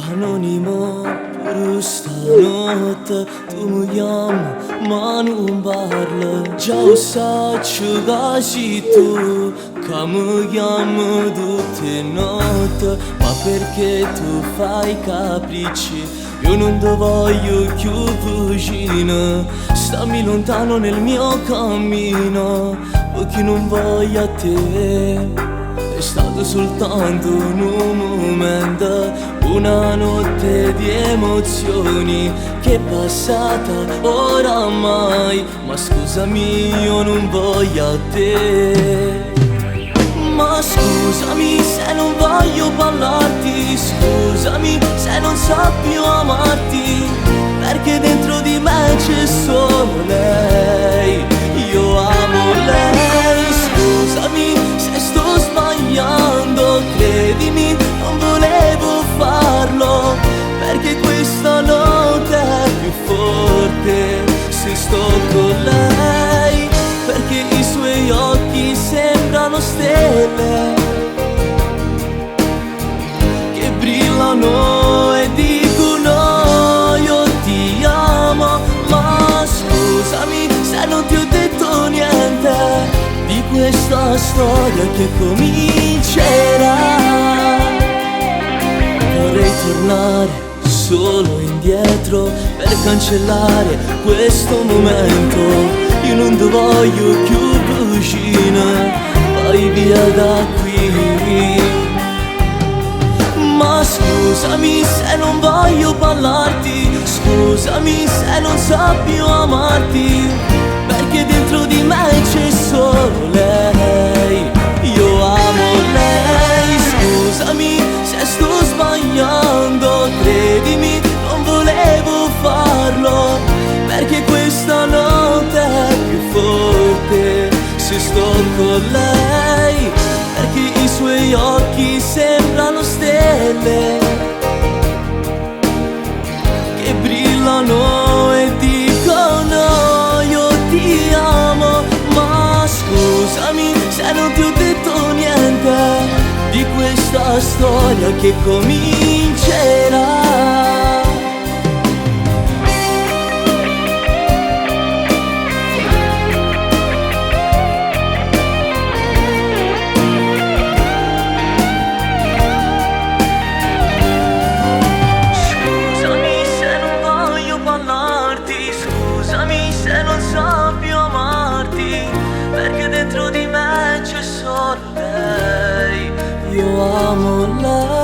Anonimo pure stanotte tu mi chiami ma non parli. Già lo sai che sei tu che mi chiami tutte notte. Ma perché tu fai capricci? Io non ti voglio più vicino. Stammi lontano nel mio cammino, perché non voglio a te. È stato soltanto un momento, una notte di emozioni che è passata oramai. Ma scusami, io non voglio a te. Ma scusami se non voglio parlarti, scusami se non so più amarti, perché dentro di me c'è solo lei. Io amo lei. Scusami se sto sbagliando, credimi, non volevo farlo, perché questa notte è più forte se sto con lei, perché i suoi occhi sembrano stelle che brillano e dicono io ti amo. Ma scusami se non ti ho detto niente di questa storia che comincerà. Vorrei tornare solo indietro per cancellare questo momento. Io non ti voglio più vicino, vai via da qui. Ma scusami se non voglio parlarti, scusami se non so più amarti, perché dentro di me c'è solo lei. Io amo lei. Scusami se sto sbagliando, credimi, non volevo farlo, perché questa notte è più forte se sto con lei, perché i suoi occhi sembrano stelle che brillano e dicono io ti amo. Ma scusami se non ti ho detto niente di questa storia che comincerà. Scusami se non so più amarti, perché dentro di me c'è solo lei. Io amo lei.